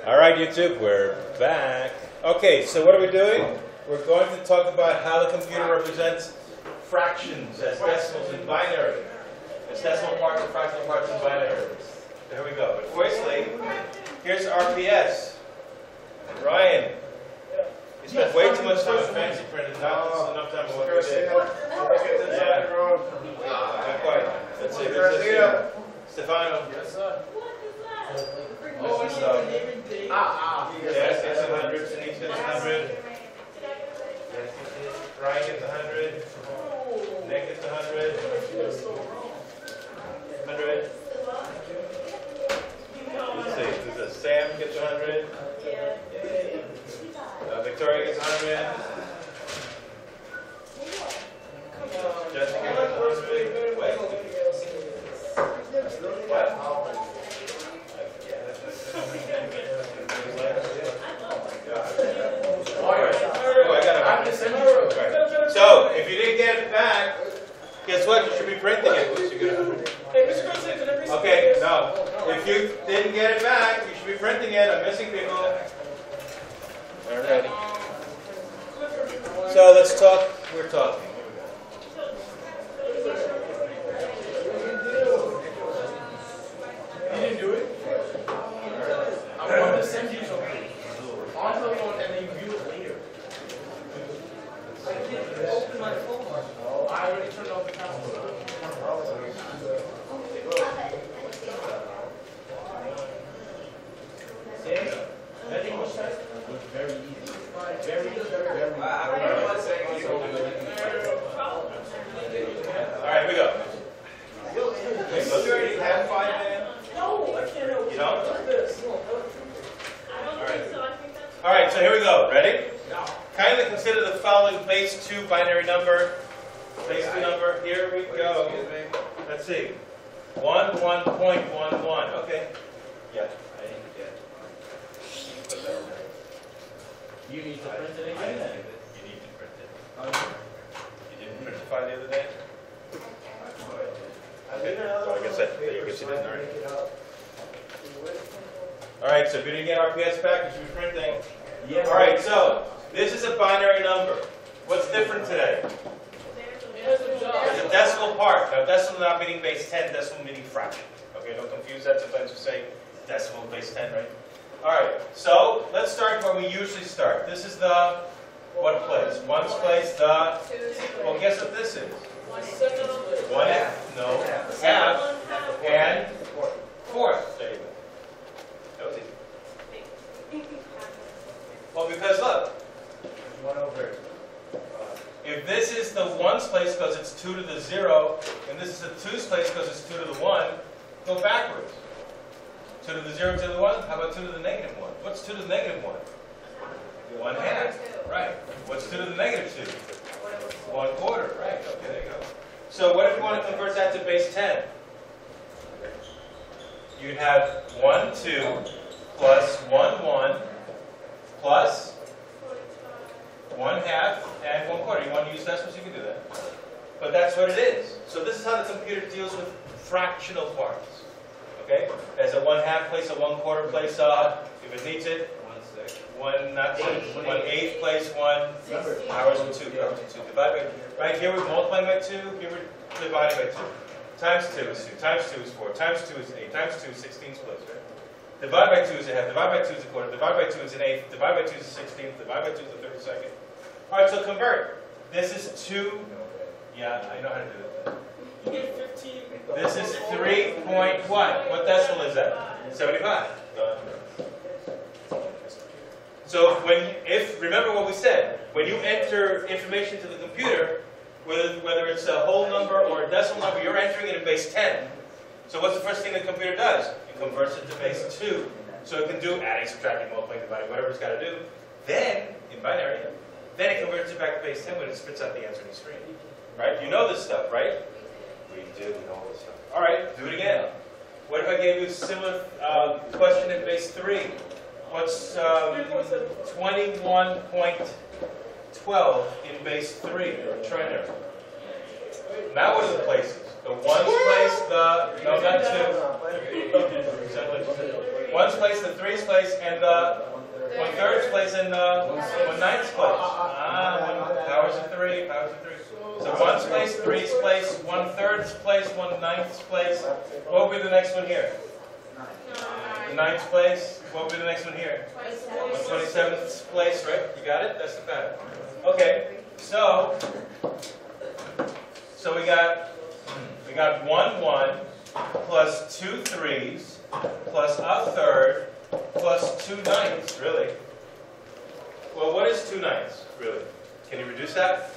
All right, YouTube, we're back. Okay, so what are we doing? We're going to talk about how the computer represents fractions as decimals in binary. As decimal parts and fractional parts in binary. There we go. But firstly, here's RPS. Ryan, you spent way too much time on fancy print and not enough time on what we did. Yeah. Not quite. Let's see. Who's this here? Stefano. Yes, sir. This is yes, it's 100. Denise gets 100. Ryan gets 100. Nick gets 100. 100. Let's see. This is Sam gets 100. Victoria gets 100. Jessica gets 100. So, if you didn't get it back, guess what? You should be printing it. Okay, no. If you didn't get it back, you should be printing it. I'm missing people. Alrighty. So, let's talk. We're talking. You didn't do it? I'm going to send you something. On the phone and then you view it later. Open my phone. Oh, I already turned off the camera. See? I think what's that? It's very easy. Very easy. Alright, we go. Wait, so you already have 5 man? No, I can't help You don't? Alright, so here we go. Ready? No. Kindly consider the following base 2 binary number. Base 2 number. Here we go. Let's see. 11.11. Okay. Yeah. I didn't get it. You need to print it I again? didn't get it. You need to print it. You didn't print the file the other day? Okay. So I guess you didn't, all right. All right, so if you didn't get RPS back, you should be printing. Yes. All right, so this is a binary number. What's different today? It's a decimal part. Now, decimal not meaning base 10, decimal meaning fraction. Okay, don't confuse that. Sometimes you say decimal base 10, right? All right, so let's start where we usually start. This is the what place? Ones place, the, well, guess what this is? 1/2, no, half, and fourth. There you go. That was easy. Well, because look, 1/3. if this is the ones place because it's 2 to the 0, and this is the twos place because it's 2 to the 1, go backwards. 2 to the 0 to the 1, how about 2 to the negative 1? What's 2 to the negative 1? 1/2. Right. What's 2 to the negative 2? 1/4. Right. Okay, there you go. So what if you want to convert that to base 10? You'd have 1, 2, plus 1, 1, plus 1/2 and 1/4. You want to use decimals, you can do that. But that's what it is. So this is how the computer deals with fractional parts. Okay? There's a 1/2 place, a 1/4 place, if it needs it, 1/8 place, 1 hours with 2. Divide by, right here we're multiplying by 2, here we're dividing by 2. Times 2 is 2, times 2 is 4, times 2 is 8, times 2 is 16 splits, right? Divide by 2 is a half, divide by 2 is a quarter, divide by 2 is an eighth, divide by 2 is a 16th, divide by 2 is a 32nd. Alright, so convert. This is 2, yeah, I know how to do it. You get 15. This is 3 point what? What decimal is that? 75. Done. So remember what we said, when you enter information to the computer, whether it's a whole number or a decimal number, you're entering it in base 10. So what's the first thing the computer does? It converts it to base 2. So it can do adding, subtracting, multiplying, dividing, whatever it's got to do. Then, in binary, then it converts it back to base 10 when it spits out the answer on the screen. Right? You know this stuff, right? We do know this stuff. All right, do it again. What if I gave you a similar question in base 3? What's 21.12 in base 3? Try there. Now what are the places? The ones place, the, no, not 2. 1's place, the 3's place, and the 1/3's place, and the 1/9's place. Powers of 3, powers of 3. So 1's place, 3's place, 1/3's place, 1/9's place. What will be the next one here? The 9's place. What will be the next one here? 1/27's place, right? You got it? That's the pattern. Okay, so we got 1 1 plus 2 3's plus a 1/3 plus 2 9's, really. Well, what is 2 9's, really? Can you reduce that?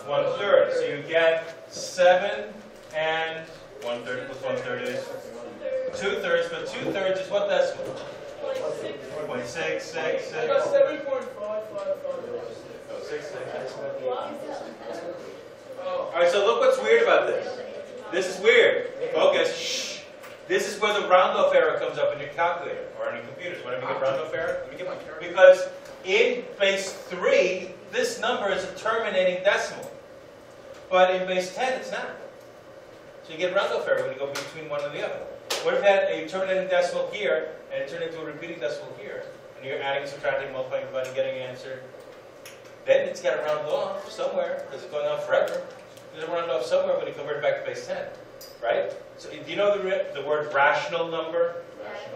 1/3. So you get 7 and 1/3 plus 1/3 is 2/3, but 2/3 is what decimal? 0.666. I got 7.555. Oh, 6. Alright, so look what's weird about this. This is weird. Focus. Shh. This is where the round-off error comes up in your calculator or on your computers. Whenever you get round-off error, let me get my calculator. Because in base 3, this number is a terminating decimal. But in base 10, it's not. So you get round-off error when you go between one and the other. What if you had a terminating decimal here, and it turned into a repeating decimal here, and you're adding, subtracting, multiplying, dividing, getting an answer? Then it's got to round off somewhere, because it's going on forever. It's going to round off somewhere when you convert it back to base 10, right? So do you know the word rational number,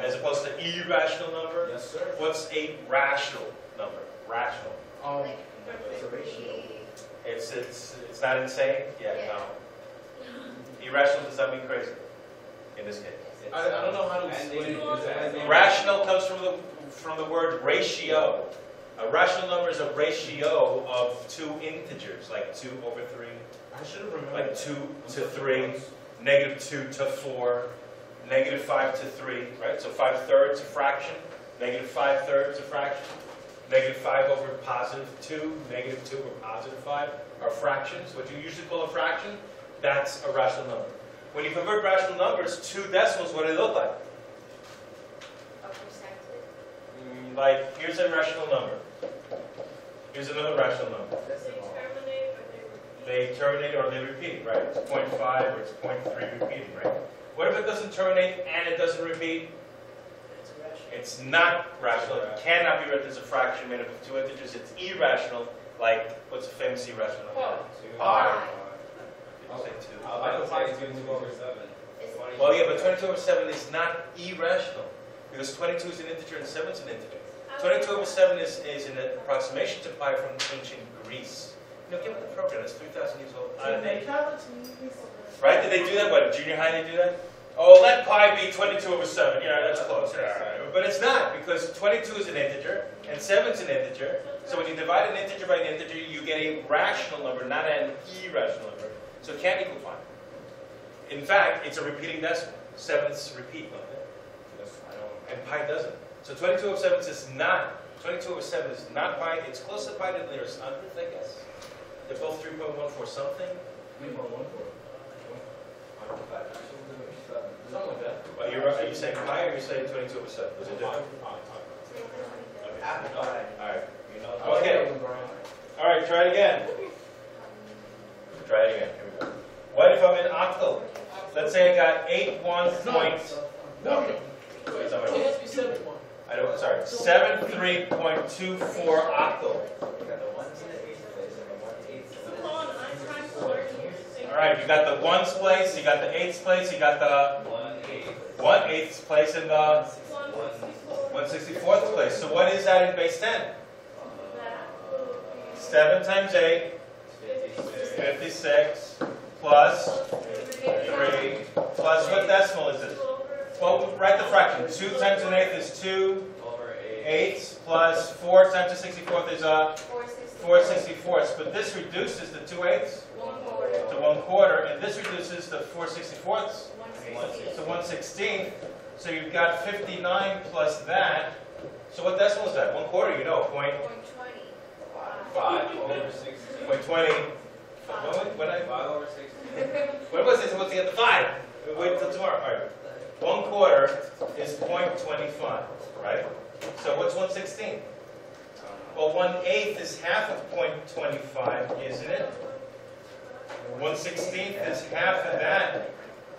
as opposed to irrational number? Yes, sir. What's a rational number? Rational. It's a ratio. It's not insane? Yeah, no. Irrational does not mean crazy, in this case. I don't know how to explain it. Rational comes from the word ratio. A rational number is a ratio of 2 integers, like 2 over 3, I should have remembered. like 2 to 3, -2 to 4, -5 to 3, right? So 5/3 a fraction, -5/3 a fraction, -5 over +2, -2 over +5 are fractions. What you usually call a fraction, that's a rational number. When you convert rational numbers to decimals, what do they look like? Like, here's a rational number. Here's another rational number. They terminate or they repeat, right? It's 0.5 or it's 0.3 repeating, right? What if it doesn't terminate and it doesn't repeat? It's not rational. It cannot be written as a fraction made up of 2 integers. It's irrational, like, what's a famous irrational number? Pi. Did you say 2? I know pi is 22 over 7. Well, yeah, but 22 over 7 is not irrational, because 22 is an integer and 7 is an integer. 22 over 7 is an approximation to pi from ancient Greece. You know, given the program, it's 3,000 years old. Right? Did they do that? What, junior high they do that? Oh, let pi be 22 over 7. Yeah, that's close. But it's not, because 22 is an integer, and 7 is an integer. So when you divide an integer by an integer, you get a rational number, not an irrational number. So it can't equal pi. In fact, it's a repeating decimal. 7's repeat, don't they? And pi doesn't. So 22 over 7 is not, 22 over 7 is not pi. It's close to pi to the nearest hundredth, I guess. They're both 3.14 something. 3.14. Something like that. But are you saying pi or are you saying 22 over 7? Is it different? Alright. Okay. Alright, try it again. Try it again. Here we go. What if I'm in octal? Let's say I got 81 points. No. It must be 7. I don't, sorry, 73.24 octal. Alright, you got the 1's place, you got the 8's place, you got the 1/8's place, and the 1/64th place. So what is that in base 10? 7 times 8, 56, plus 3, plus what decimal is it? Well, write the fraction. 2 times an 8th is 2 8ths, plus 4 times a 64th is 4 64ths. But this reduces the 2 8ths to 1/4, and this reduces the 4 64ths to 1/16. So you've got 59 plus that. So what decimal is that? 1/4, you know, 0.5 over 60. 0.20. When 5 over 60. When was it supposed to get the 5? Wait until tomorrow. All right. 1/4 is 0.25, right? So what's 1/16? Well, 1/8 is half of 0.25, isn't it? 1/16 is half of that,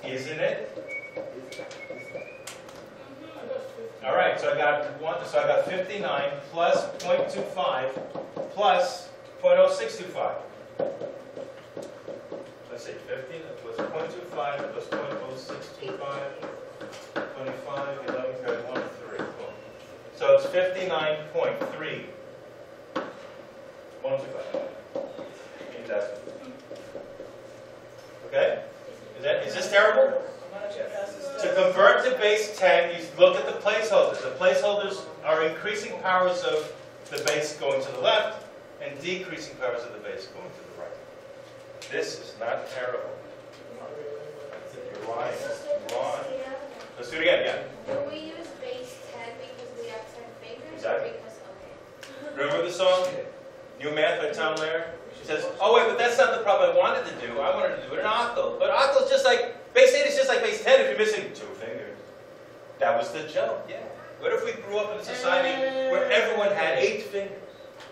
isn't it? All right, so I got 59 plus 0.25 plus 0.0625. Let's see, 15 plus 0.25 plus 0.0625, 25, 11, 31, 3. Cool. So it's 59.3. 125. Okay? Is this terrible? To convert to base 10, you look at the placeholders. The placeholders are increasing powers of the base going to the left and decreasing powers of the base going to the right. This is not terrible. You're lying. You're lying. Let's do it again, yeah. Do we use base 10 because we have 10 fingers? Exactly. Or because, okay. Remember the song, New Math by Tom Lehrer? She says, oh wait, but that's not the problem I wanted to do. I wanted to do it in octal. But octal's just like, base 8 is just like base 10 if you're missing 2 fingers. That was the joke, yeah. What if we grew up in a society where everyone had 8 fingers?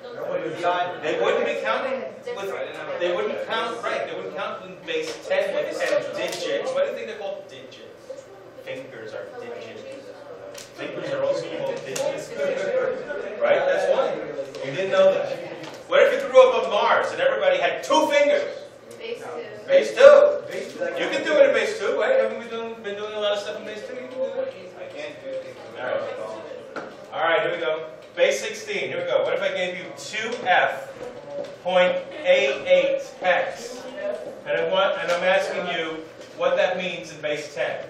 They wouldn't be counting with, they wouldn't count, right, they wouldn't count in base 10 with 10 digits. Why do you think they're called digits? Fingers are digits. Fingers are also called digits. Right, that's why. You didn't know that. What if you grew up on Mars and everybody had 2 fingers? Base 2. Base 2. You can do it in base 2, right? Haven't we been doing a lot of stuff in base 2? You can do it. I can't do it. All right, here we go. Base 16, here we go. What if I gave you 2f, 0.88 hex? And I'm asking you what that means in base 10.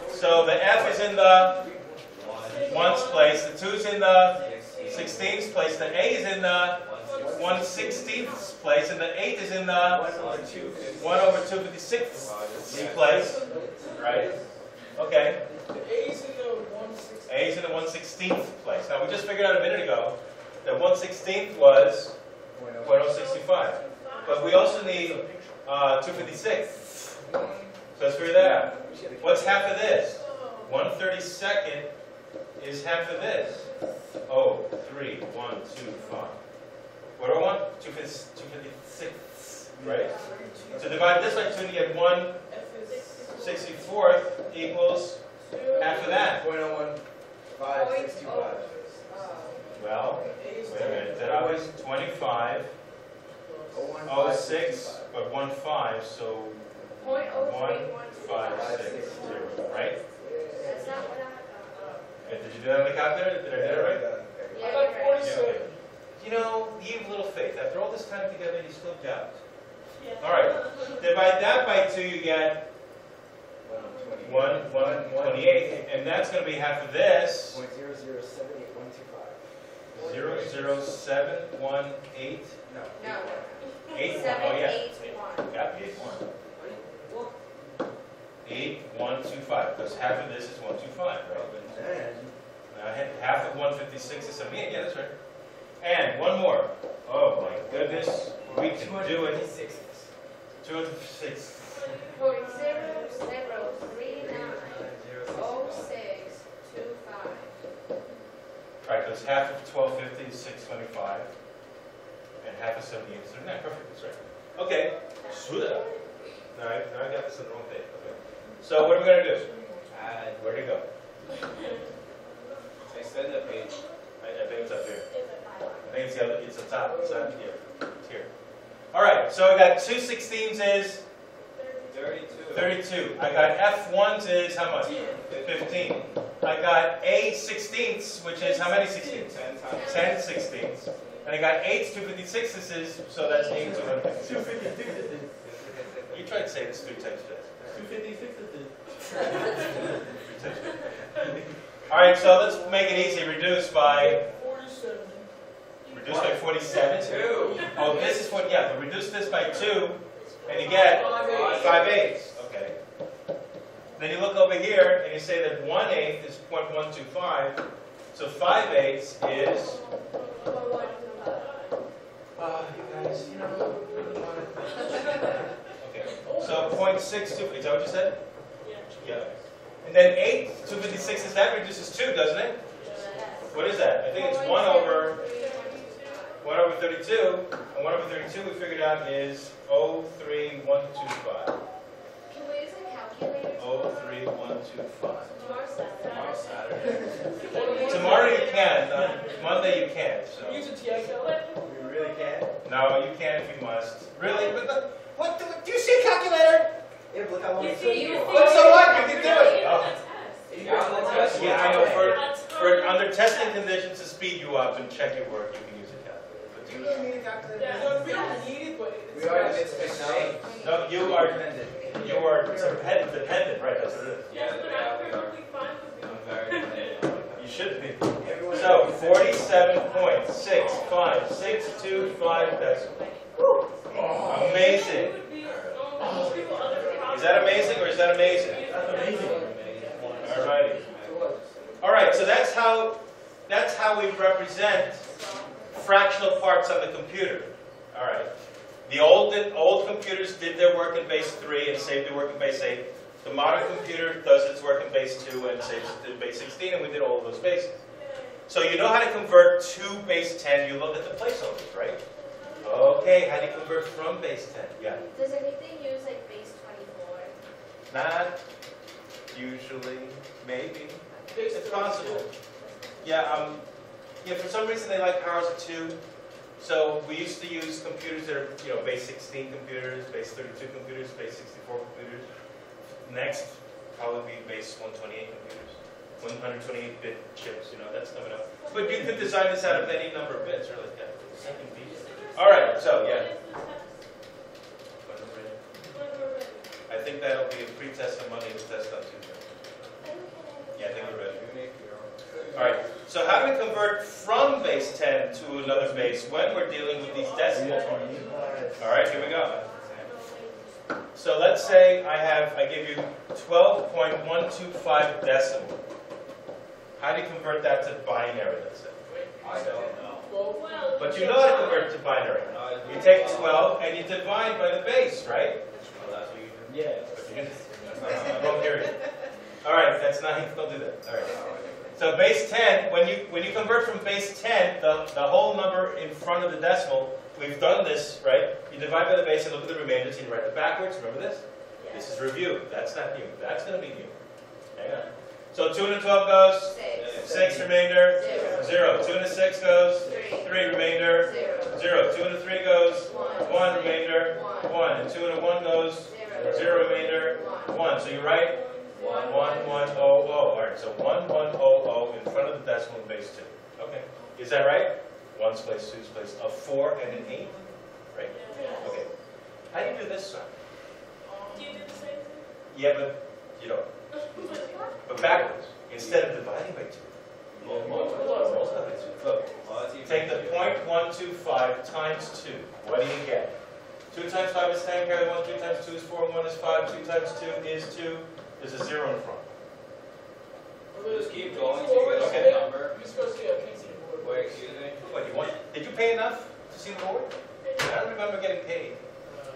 So the f is in the 1's place, the 2's in the 16th place, the a is in the 1/16th place, and the 8 is in the 1/256th place. Right? Okay. A is in the 1/16th place. Now, we just figured out a minute ago that 1/16th was 0.065. But we also need 256. So let's figure that out. What's half of this? 1/32 is half of this. Oh, 3, 1, 2, 5. What do I want? 256. Right? So divide this by 2 to get 1/64 equals half of that. 0.01565. Well, wait a minute. That was 25, 06, but 15, so 1560, right? That's not what I have. Did you do that on the calculator? Did I get it right? Yeah, I got you're right. 47. Okay. You know, you have little faith. After all this time together, you still doubt. All right. Divide that by 2, you get 1/28, and that's going to be half of this. 0.00718. No. 8, 7, oh yeah. 8, 1. Got 8, 125. Because half of this is 125, right? Now, half of 156 is 78. Yeah, that's right. And one more. Oh my goodness, we can do it. 256. 0.00390625. Right, because half of 1250 is 625, and half of 78 is 39. Perfect, that's right. Okay, now I got this on the wrong page. Okay. So what are we going to do? Where'd it go? Extend the page. I think it's up here. I think it's the other. It's the top. It's not here. It's here. All right. So I got 2/16 is 32. 32. I got F1s is how much? 15. I got A/16ths, which is how many 16ths? 10 times. 10 16ths. And I got 8 256ths is, so that's 8 256. You tried to say this 3 times fast. 256. All right, so let's make it easy. Reduce by 47. 2. Oh, this is what, yeah, but reduce this by 2, and you get 5/8. Okay. Then you look over here, and you say that 1/8 is 0.125, so 5/8 is... you guys, you know... Okay, so 0.62, is that what you said? Yeah. And then 8 256 that reduces 2, doesn't it? What is that? I think it's 1 over 32, and 1 over 32 we figured out is 03125. Can we use a calculator? 03125. Tomorrow's Saturday. Tomorrow Saturday. Tomorrow you can. Monday you can't. So. Use a TI calculator. You really can't? No, you can if you must. Really? But what? Do you see a calculator? Yeah, but look how long You it see, took you you. see. But so what? You can do it. Oh. You got the test. Yeah, I know. For under testing conditions to speed you up and check your work, you can use a calculator. But You really need a calculator? You don't really need it, but it's We are in technology. no, you are dependent, right? That's what it is. Yeah, we are. I'm very dependent. You should be. Everyone So 47.65625 decibels. Amazing. Is that amazing or is that amazing? All righty. All right. So that's how we represent fractional parts on the computer. All right. The old computers did their work in base 3 and saved their work in base 8. The modern computer does its work in base 2 and saves it in base 16, and we did all of those bases. So you know how to convert to base 10. You look at the placeholders, right? Okay, how do you convert from base 10? Yeah. Does anything use like base 24? Not usually, maybe. Base It's possible. Yeah, yeah, for some reason they like powers of 2. So we used to use computers that are, base 16 computers, base 32 computers, base 64 computers. Next, probably be base 128 computers. 128-bit chips, that's coming up. But you could design this out of any number of bits, really. Yeah. All right, so yeah. I think that'll be a pre-test on Monday and a test on Tuesday. Yeah, I think we're ready. All right, so how do we convert from base 10 to another base when we're dealing with these decimals? All right, here we go. So let's say I give you 12.125 decimal. How do you convert that to binary, let's say? I don't know. But you know how to convert it to binary. You take 12 and you divide by the base, right? Well, that's what you do. Yeah. I won't hear you. All right, that's not, don't do that. All right. So base 10, when you convert from base 10, the whole number in front of the decimal, we've done this, right? You divide by the base and look at the remainders, and you write it backwards. Remember this? This is review. That's not new. That's going to be new. Hang on. So 2 and a 12 goes? 6 remainder? 0. 2 and a 6 goes? 3 remainder? 0. 2 and a 3 goes? 1 remainder? 1. And 2 and a 1 goes? 0 remainder? 1. So you write 1100. All right, so 1100 in front of the decimal in base 2. Okay. Is that right? 1's place, 2's place, a 4 and an 8. Right? Okay. How do you do this one? Do you do the same thing? Yeah, but you don't. But backwards. Instead of dividing by 2. Multiply by 2. Look. Take the 0.125 times 2. What do you get? 2 times 5 is 10, carry 1, 2 times 2 is 4, and 1 is 5, 2 times 2 is 2. There's a 0 in front. Just keep going till you get a number. You're supposed to can't see the board. Wait, excuse me? What, did you pay enough to see the board? I don't remember getting paid.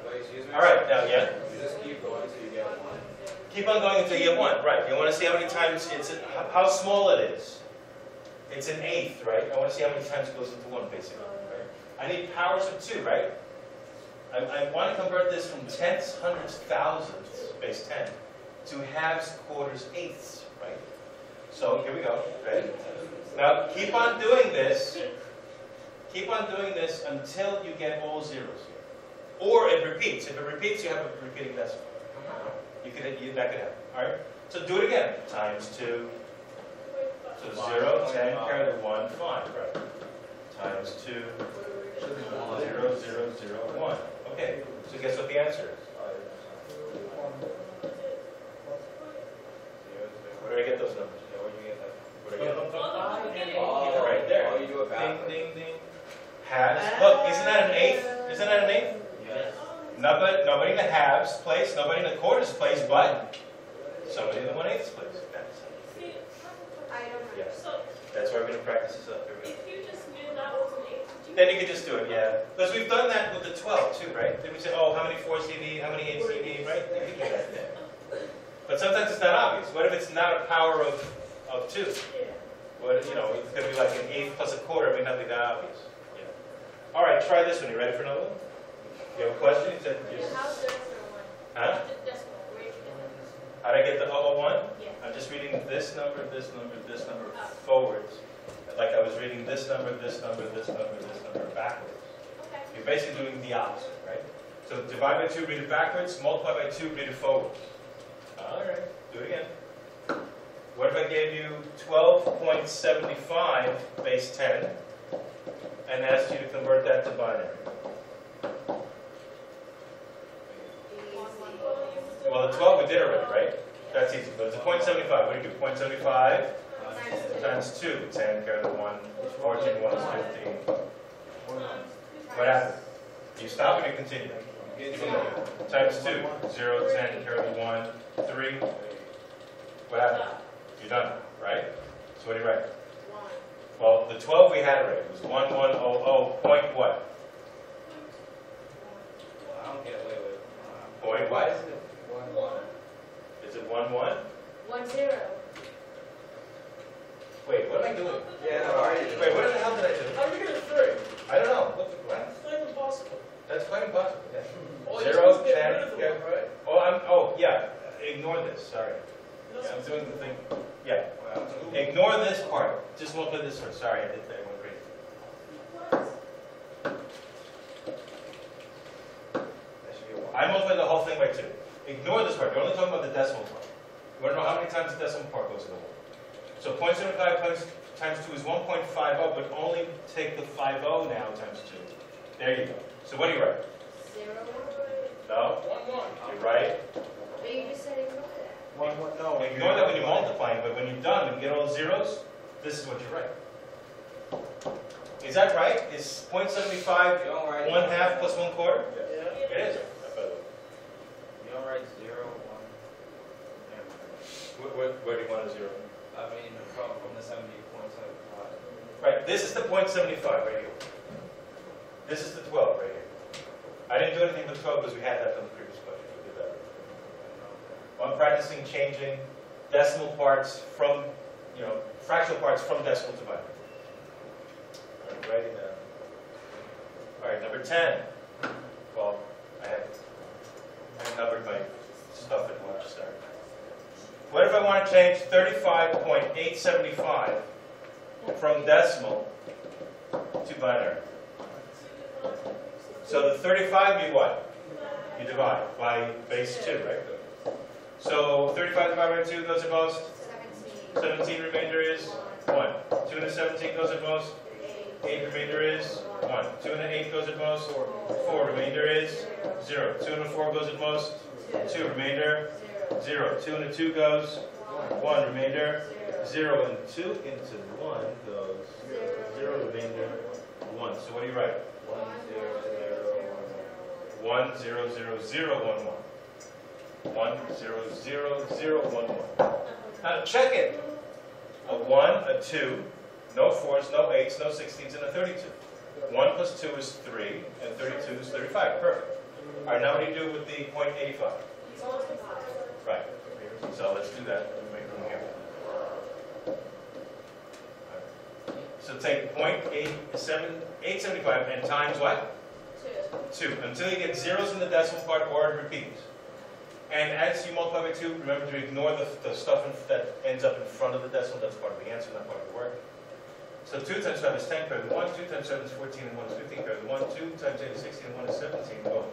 Wait, excuse me? All right, now, yeah. You just keep going till you get 1. Keep on going until you get 1, right. You want to see how many times how small it is. It's an eighth, right? I want to see how many times it goes into 1, basically. Right? I need powers of 2, right? I want to convert this from tenths, hundredths, thousandths, base 10, to halves, quarters, eighths, right? So here we go. Ready? Now keep on doing this. Keep on doing this until you get all zeros here. Or it repeats. If it repeats, you have a repeating decimal. That could happen. All right? So do it again. Times 2. So 0, 10, carry the 1, 5. Right. Times 2. 0, 0, 0, 1. Okay. So guess what the answer is? Where do I get those numbers? Where do you get that? Where do I get them from? Oh, right there. Oh, you do it Ding, backwards. ding, ding. Halves. Look, isn't that an eighth? Isn't that an eighth? Yes. Nobody in the halves place, nobody in the quarters place, but somebody in the 1/8 place. I don't know. Yes. So That's why we're going to practice this up. if you just knew that was an 8, Then you can just do it, yeah. Because we've done that with the 12 too, right? Then we say, oh, how many 4s do you need? How many 8s do you need, right? You can do that then. But sometimes it's not obvious. What if it's not a power of 2? What, it's going to be like an eighth plus a quarter. It may not be that obvious. Yeah. All right, try this one. You ready for another one? You have a question? You said yes. How's the decimal one? Huh? The decimal, where did you get How did I get the 001? Yeah. I'm just reading this number forwards. Like I was reading this number backwards. Okay. You're basically doing the opposite, right? So divide by 2, read it backwards. Multiply by 2, read it forwards. All right, do it again. What if I gave you 12.75 base 10 and asked you to convert that to binary? Well, the 12 we did already, right? That's easy. But it's a 0.75. What do you do? 0.75 times 2. 10 carry the 1. 14, 1 is 15. What happened? You stop and you continue. Times 2. 0, 10, carry the 1. 3. What happened? You're done, right? So what do you write? 1. Well, the 12 we had already. It was 1100 point what? I don't get away with it. Point what? Is it 1, 1? 1, 0. Wait, what am I doing? Yeah, no, already. Wait, what the hell did I do? How are you gonna 3? I don't know. What? That's not even possible. That's quite impossible. Yeah. All you 0, do is get 10, rid of the yeah. 1, right? Oh, yeah. Ignore this. Sorry. Yeah, I'm doing the thing. Yeah. Ignore this part. Just look at this one. Sorry, I did that. I went crazy. I multiplied the whole thing by 2. Ignore this part. You're only talking about the decimal part. You want to know how many times the decimal part goes in the whole? So 0.75 times 2 is 1.50, but only take the 50 now times 2. There you go. So what do you write? 0. No? 1, 1. You're right. But you just said ignore that. No, ignore that when you're multiplying, but when you're done, when you get all the zeros, this is what you write. Is that right? Is 0.75 You don't write 1/2 plus 1/4? Yeah. It is. You don't write 0, 1. Where do you want a 0? I mean, from the 70.75. Right, this is the 0.75 right here. This is the 12 right here. I didn't do anything with 12 because we had that on the previous question. We did that. I'm practicing changing decimal parts from, fractional parts from decimal to binary. All right, writing down. All right, number 10. Well, I numbered my stuff at lunch, sorry. What if I want to change 35.875 from decimal to binary? So the 35 you what? You divide by base 2, right? So 35 divided by 2 goes at most? 17 remainder is 1. 2 and a 17 goes at most? 8 remainder is 1. 2 and an 8 goes at most? 4 remainder is 0. 2 and a 4 goes at most? 2 remainder 0. 2 and a 2 goes 1 remainder 0. And 2 into 1 goes 0 remainder 1. So what do you write? 1 0 0 0 1 1. 1 0 0 0 1 1. Now check it. A 1, a 2, no 4s, no 8s, no 16s, and a 32. 1 plus 2 is 3, and 32 is 35. Perfect. All right, now what do you do with the 0.85? Right. So let's do that. Make room here. Right. So take 0.875 and times what? 2. Until you get zeros in the decimal part or it repeats. And as you multiply by 2, remember to ignore the stuff that ends up in front of the decimal. That's part of the answer, not part of the work. So 2 times 5 is 10, carry the 1. 2 times 7 is 14, and 1 is 15, carry the 1. 2 times 8 is 16, and 1 is 17. Boom.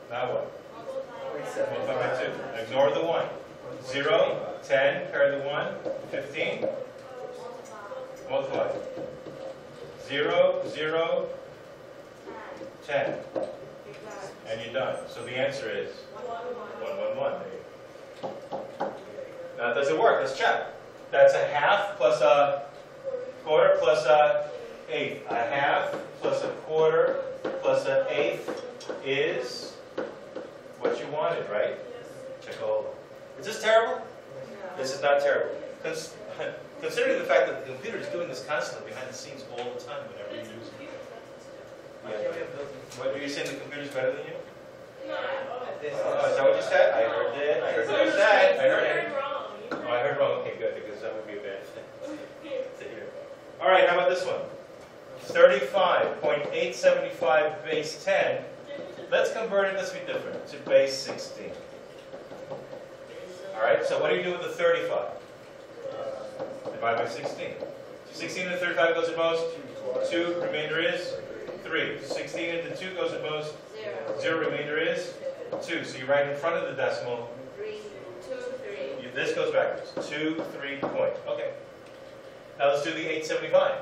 Now what? Multiply by 2. Ignore the 1. 0, 10, carry the 1. 15. Multiply. 0, 0, 10. And you're done. So the answer is 1, 1, 1. There you go. Now, does it work? Let's check. That's a half plus a quarter plus a eighth. A half plus a quarter plus an eighth is what you wanted, right? Check all of them. Is this terrible? This is not terrible. Considering the fact that the computer is doing this constantly behind the scenes all the time whenever you use it. Yeah. What, are you saying the computer's better than you? No. Oh, is that what you said? I heard it. I heard what you said. I heard it. Oh, I heard wrong. Okay, good, because that would be a bad thing to hear. All right, how about this one? 35.875 base 10. Let's convert it, let's be different, to base 16. All right? So what do you do with the 35? Divide by 16. 16 into 35 goes at most 2, remainder is 3. 16 into 2 goes at most 0, remainder is 2. So you write in front of the decimal. 3, 2, 3. This goes backwards. 2, 3 point. Okay. Now let's do the 875.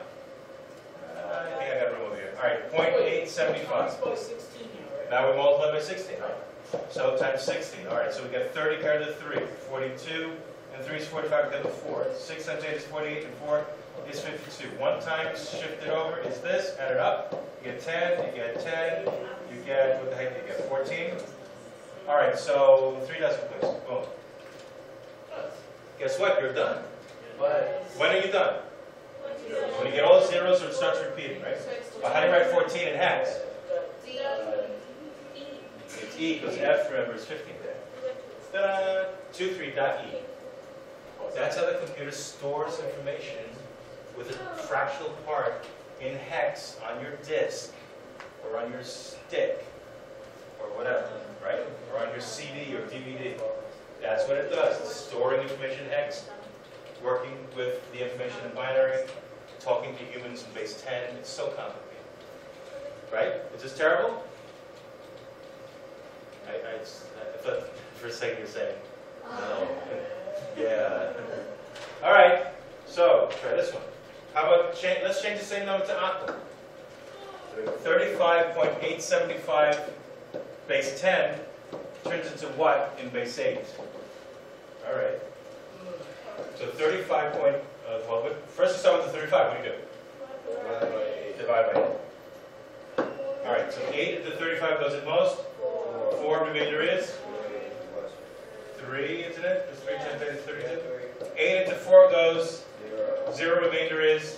I think I got room over here. All right, 0.875. Now we multiply by 16. So times 16. All right, so we get 30 paired to 3. 42, and 3 is 45 paired to 4. 6 times 8 is 48, and 4 is 52. 1 times shifted over is this. Add it up. You get 10, you get 10, you get, what the heck, you get 14. All right, so 3 decimal places. Boom. Guess what? You're done. When are you done? When you get all the zeros, so it starts repeating, right? Well, how do you write 14 in hex? It's E, because F, remember, is 15 there. 23.E. That's how the computer stores information with a fractional part in hex on your disk, or on your stick, or whatever, right? Or on your CD or DVD. That's what it does. It's storing information in hex, working with the information in binary, talking to humans in base 10. It's so complicated. Right? Is this terrible? I thought for a second you're saying, no. Yeah. All right. So, try this one. How about, let's change the same number to octal. 35.875 base 10 turns into what in base 8? All right. So 35 point, well, first we start with the 35. What do you do? Divide by 8. All right, so 8 into 35 goes at most. 4 remainder is 3, isn't it? Because 3 times 8 is 32. 8 into 4 goes 0, remainder is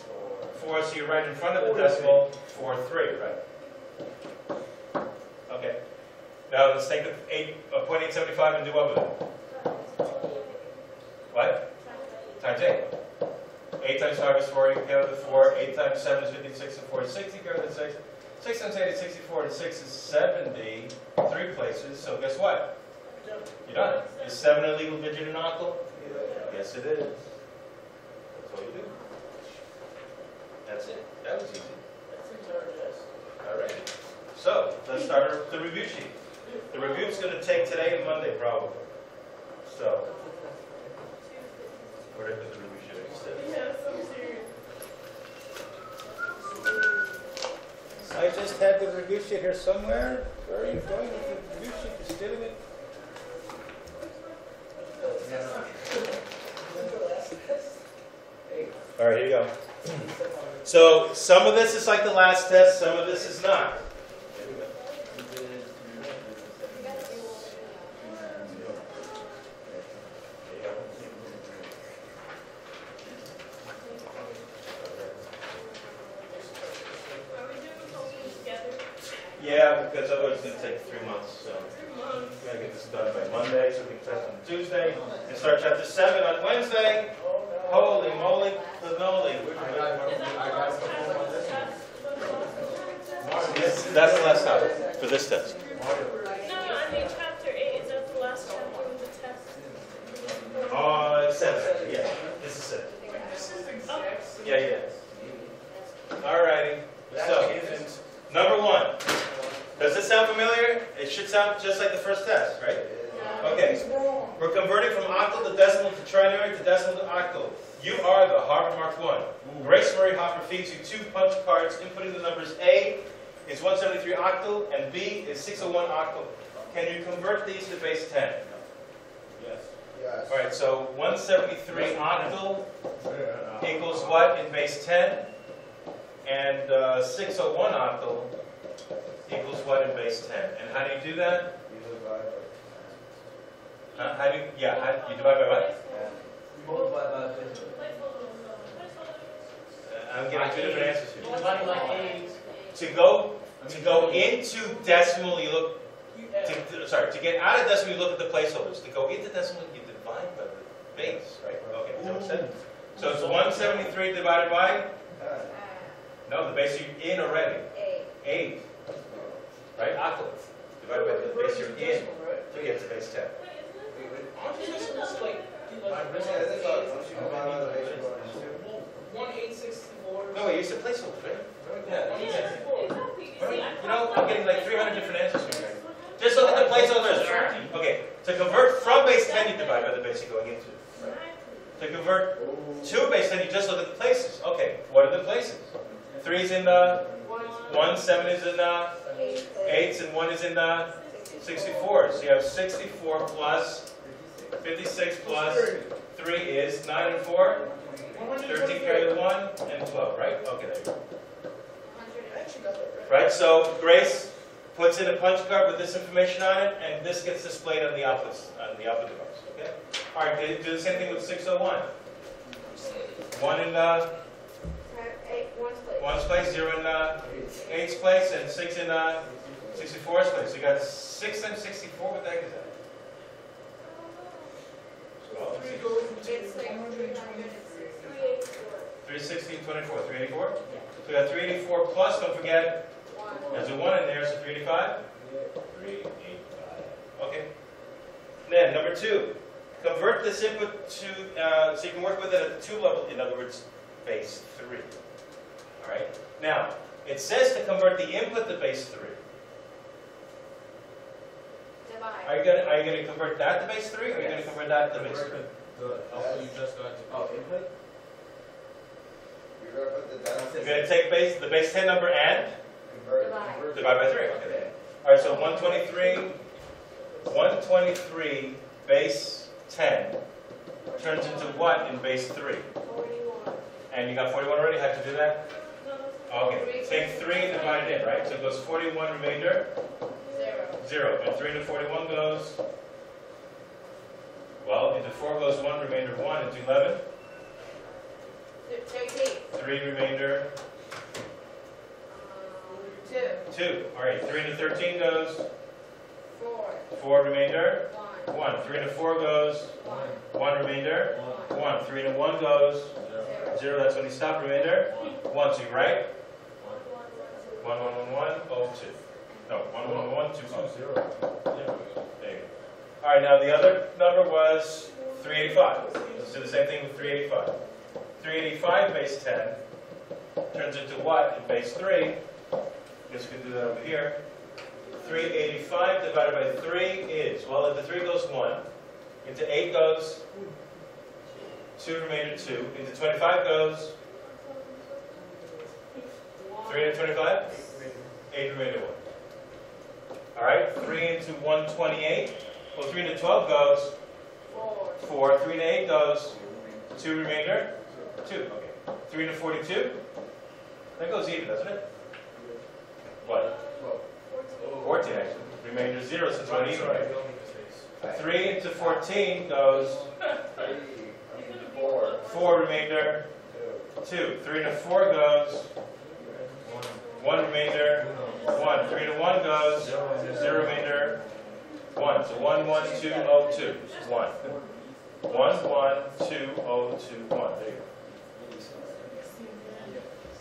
4, so you write in front of the decimal 4, 3, right? Okay. Now let's take the 0.875 and do what with it? What? Times 8. 8 times 5 is 40, carry the 4. 8 times 7 is 56, and 4 is 60, carry the 6. 6 times 8 is 64, and 6 is 70, 3 places, so guess what? You're done. Is 7 a legal digit in octal? Yes, it is. That's all you do. That's it. That was easy. All right. So, let's start the review sheet. The review's going to take today and Monday, probably. So, where did the review sheet exist? Yes, I'm serious. I just had the review sheet here somewhere. Where are you going with the review sheet? You're stealing it? All right, here you go. So some of this is like the last test, some of this is not. Yeah, because otherwise it's going to take 3 months. So we got to get this done by Monday, so we can test on Tuesday and start chapter 7 on Wednesday. Holy moly, cannoli. That's the last topic for this test. No, I mean chapter 8. Is that the last chapter of the test? It's 7. Yeah, this is 7. Yeah. Alrighty. So, number 1. Does this sound familiar? It should sound just like the first test, right? Okay. We're converting from octal to decimal to trinary to decimal to octal. You are the Harvard Mark 1. Grace Murray Hopper feeds you 2 punch cards inputting the numbers A is 173 octal and B is 601 octal. Can you convert these to base 10? Yes. All right, so 173 octal equals what in base 10? And 601 octal equals what in base 10? And how do you do that? How do you divide by what? I'm getting 2 different answers here. To go into decimal, you look. To get out of decimal, you look at the placeholders. To go into decimal, you divide by the base, right? Okay, is that what it said? So it's 173 divided by? No, the base you're in already. 8. Right? Octal. Divided by the base you're in. So you get to base 10. Aren't you just supposed to like do like 1/864? No, we used to placeholders, right? Yeah, exactly. See, You know, I'm getting like 300 different answers here. Just look at the placeholders. Okay, to convert from base 10, you divide by the base you're going into. To convert to base 10, you just look at the places. Okay, what are the places? 3 is in 1, 7 is in 8s, and 1 is in 64. So you have 64 plus 56 plus 3 is 9 and 4. 13 carry the 1 and 12, right? Okay, there you go. Right, so Grace puts in a punch card with this information on it, and this gets displayed on the output device. Okay. All right, do the same thing with 601. 1 in one's place, 0 in 8's place, and 6 in 64's place. So you got 6 times 64. What the heck is that? Well, 316, 24, 384. So we got 384 plus. Don't forget. There's a 1 in there, so 385? 385. Okay. Then, number 2. Convert this input to, so you can work with it at the 2 level, in other words, base 3. Alright? Now, it says to convert the input to base 3. Divide. Are you going to convert that to base 3, or are you going to convert that to base 3? Also, you just got input? You're going to put the You're going to take the base 10 number and divide by 3. Okay. Alright, so 123 base 10 turns into what in base 3? 41. And you got 41 already? How'd you do that? No, Okay. Take 3 and divide it in, right? So it goes 41 remainder, 0. And 3 into 41 goes, well, into 4 goes 1, remainder 1, into 11. 3 remainder, 2. All right, 3 into 13 goes 4 remainder, 1. 3 into 4 goes 1 remainder, 1. 3 into 1 goes 0. That's when you stop. Remainder 1. So you write 1, 1, 1, 1, 0, 2. No, 1, 1, 1, 2, 0. There you go. All right, now the other number was 385. Let's do the same thing with 385. 385 base 10 turns into what in base 3? I guess we can do that over here. 385 divided by 3 is, well, into 3 goes 1. Into 8 goes 2, remainder 2. Into 25 goes 3 into 25? 8, remainder 1. All right, 3 into 128. Well, 3 into 12 goes 4. 3 into 8 goes 2, remainder 2. Okay. 3 into 42? That goes even, doesn't it? What? 14 actually. Remainder 0, so it's not even, right? 3 into 14 goes 4, remainder 2. 3 into 4 goes 1, remainder 1. 3 into 1 goes 0, remainder 1. So 1, 1, 2, 0, 2. 1. 1, 1, 2, 0, 2, 1. There you go.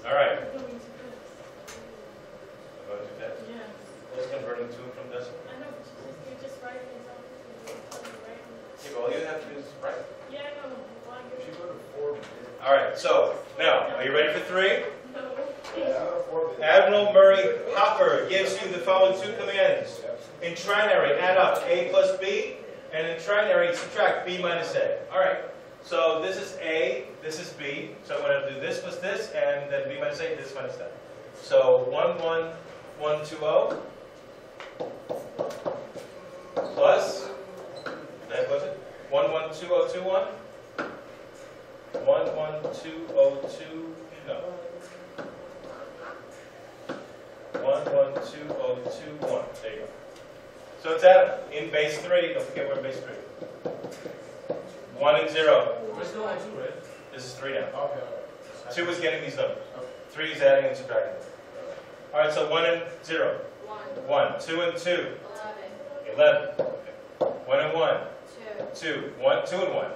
All right. Yeah. Let's convert them to and from decimal. I know, you just write it down. Yeah, well, all you have to do is write. Yeah, I know. Why All right, so now, are you ready for 3? No. Admiral Murray Hopper gives you the following 2 commands. In trinary, add up A plus B, and in trinary, subtract B minus A. All right, so this is A, this is B, so I'm going to do this plus this, and then B minus A, this minus that. So 1, 1, 1, 2, 0, plus, that was it, 1, 1, 2, 0, 2, 1, 1, 1, 2, 0, 2, no. 1, 1, 2, 0, 2, 1. There you go. So it's at in base 3. Don't forget we're in base 3. 1 and 0. We're still on 2, right? This is 3 now. Okay. 2 is getting these numbers. 3 is adding and subtracting. All right, so 1 and 0. 1. 2 and 2. 11. Okay. 1 and 1. 2. 1, 2 and 1.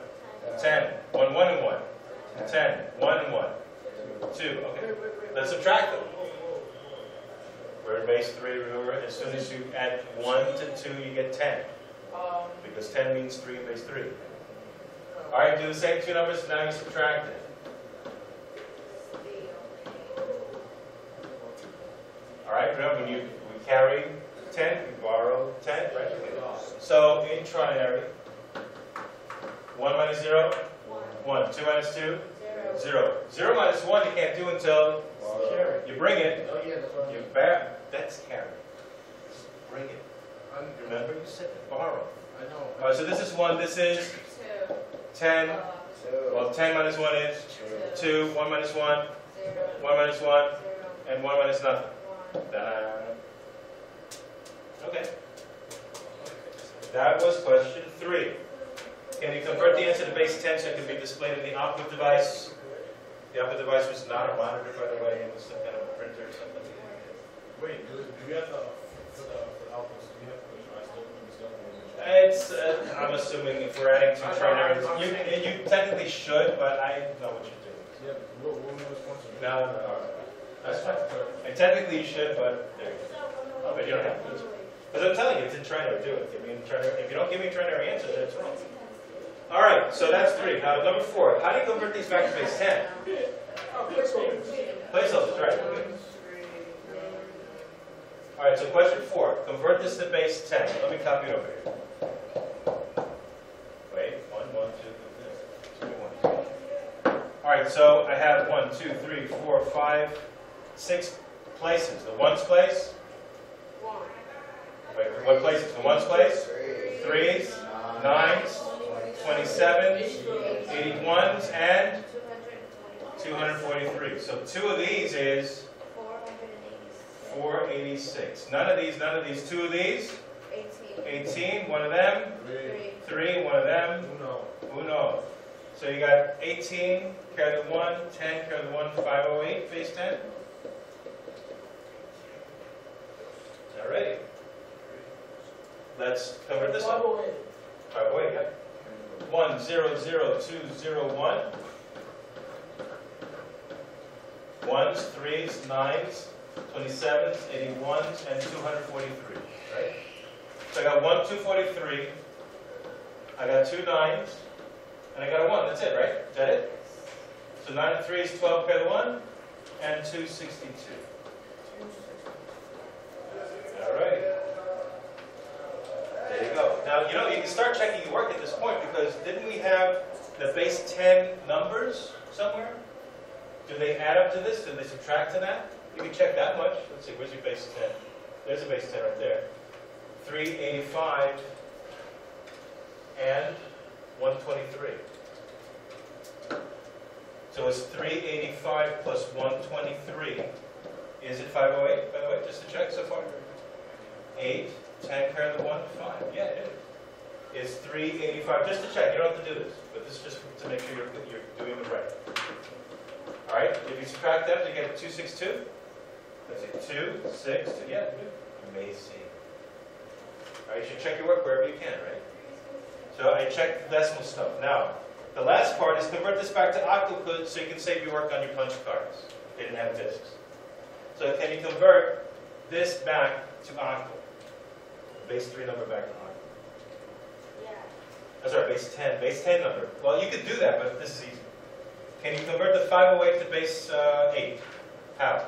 10. 1, 1 and 1. 10. 1 and 1. 2. Okay. Let's subtract them. We're in base 3, remember, as soon as you add 1 to 2, you get 10. Because 10 means 3 in base 3. All right, do the same two numbers, now you subtract it. All right, remember when we carry 10, we borrow 10, right? So in trinary, 1 minus 0, 1. 2 minus 2, 0. 0 minus 1 you can't do until you bring it. You bear. That's carry. Bring it. Remember you said borrow. I know. All right, so this is 1, this is 10. Well, 10 minus 1 is 2. 1 minus 1, 1 minus 1, and 1 minus nothing. Ta-da. Okay. That was question 3. Can you convert the answer to base 10 so it can be displayed in the output device? The output device was not a monitor, by the way. It was some kind of a printer or something. Wait, do we have for the outputs, do we have to try still doing stuff? It's, I'm assuming if we're adding 2 trinary, you technically should, but I know what you're doing. Yeah, what was the response? No, that's fine. And technically you should, but there you go. But you don't have to. Because I'm telling you, it's in trinary, do it. If you don't give me a trinary answer, then it's wrong. All right, so that's 3. Now, number 4. How do you convert these back to base 10? Placeholders, right. Okay. All right, so question 4. Convert this to base 10. Let me copy it over here. Wait, 1, 1, 2, 3, 1. All right, so I have 1, 2, 3, 4, 5, 6 places. The ones place? Wait, what places? The ones place? 3s, 9s, 27s, 81s, and 243. So 2 of these is 486. None of these. 2 of these? 18. 1 of them? 3. 1 of them? Uno. So you got 18, carry the 1, 10, carry the 1, 508, base 10. Alrighty. Let's convert this one. 508, yeah. 1, 0, 0, 2, 0, 1. 1s, 3s, 9s, 27s, 81s, and 243, right? So I got 1, 243. I got 2 9s, and I got a 1. That's it, right? Is that it? So 9 and 3 is 12, carry the 1, and 262. All right. There you go. Now, you can start checking your work at this point because didn't we have the base 10 numbers somewhere? Do they add up to this? Do they subtract to that? You can check that much. Let's see, where's your base 10? There's a base 10 right there. 385 and 123. So it's 385 plus 123. Is it 508, by the way, just to check so far? 8, 10, carry the 1, 5. Yeah, it is. Is 385, just to check. You don't have to do this, but this is just to make sure you're doing it right. All right, if you subtract them, you get 262. Let's see, 2, 6, 2. Yeah, amazing. All right, you should check your work wherever you can, right? So I checked decimal stuff. Now, the last part is convert this back to octal code so you can save your work on your punch cards. They didn't have discs. So can you convert this back to octal? Base 3 number back to octal. Yeah. Oh, sorry, base 10. Base 10 number. Well, you could do that, but this is easy. Can you convert the 508 to base 8? How?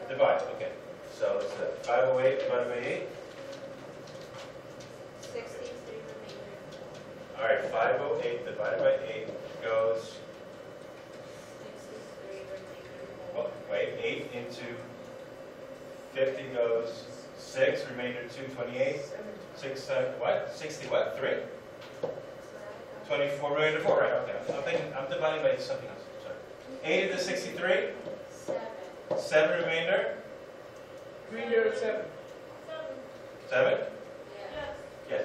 Divide. Okay. So it's 508 divided by 8. 63 remainder. All right, 508 divided by 8 goes, 63 remainder. well, wait, 8 into 50 goes 6, remainder 2, 28. 6, what? 60 what? 3? 24, remainder 4, right, okay. I'm dividing by something else, sorry. 8 into 63? 7. 7 remainder? 307. 7? Yes. Yes.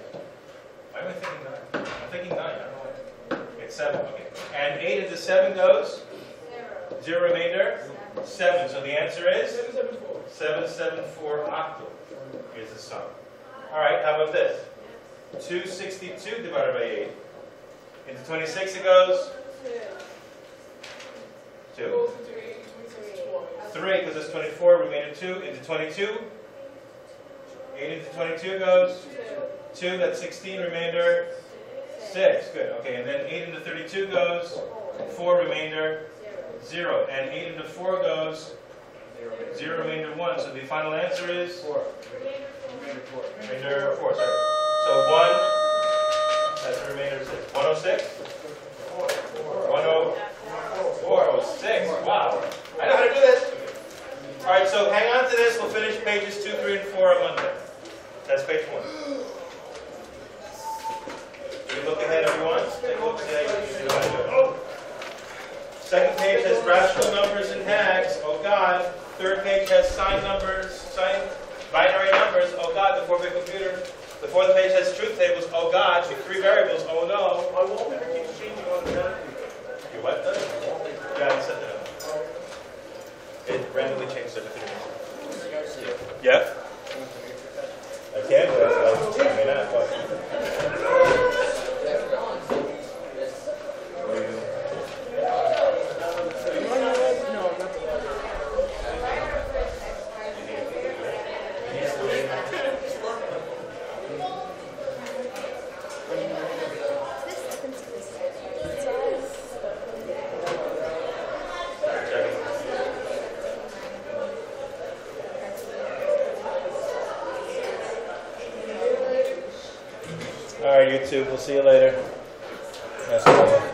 Why am I thinking 9? I'm thinking 9, I don't know why. It's 7, okay. And 8 into 7 goes? 0. 0 remainder? 7. So the answer is? 774. 774 octal. Here's the sum. All right, how about this? 262 divided by 8. Into 26 it goes? 2. 2. 3, because it's 24, remainder 2. Into 22. 8 into 22 goes? 2, that's 16, remainder 6. Good, okay, and then 8 into 32 goes 4, remainder 0. And 8 into 4 goes 0, remainder 1. So the final answer is? 4. Remainder 4, sorry. So 1, that's the remainder of 6. 106? 406. Wow. I know how to do this. All right, so hang on to this. We'll finish pages 2, 3, and 4 on Monday. That's page 1. You can look ahead if you want. Take a look, see how you do it. Second page has rational numbers and tags. Oh God. Third page has sign numbers, binary numbers. Oh God, the 4-bit computer. The fourth page has truth tables. Oh God, the 3 variables. Oh no. My wallpaper keeps changing automatically. You what? You haven't set that up. It randomly changes every 3 minutes. Yeah? I can, but I may not. What? All right, YouTube. We'll see you later. That's all.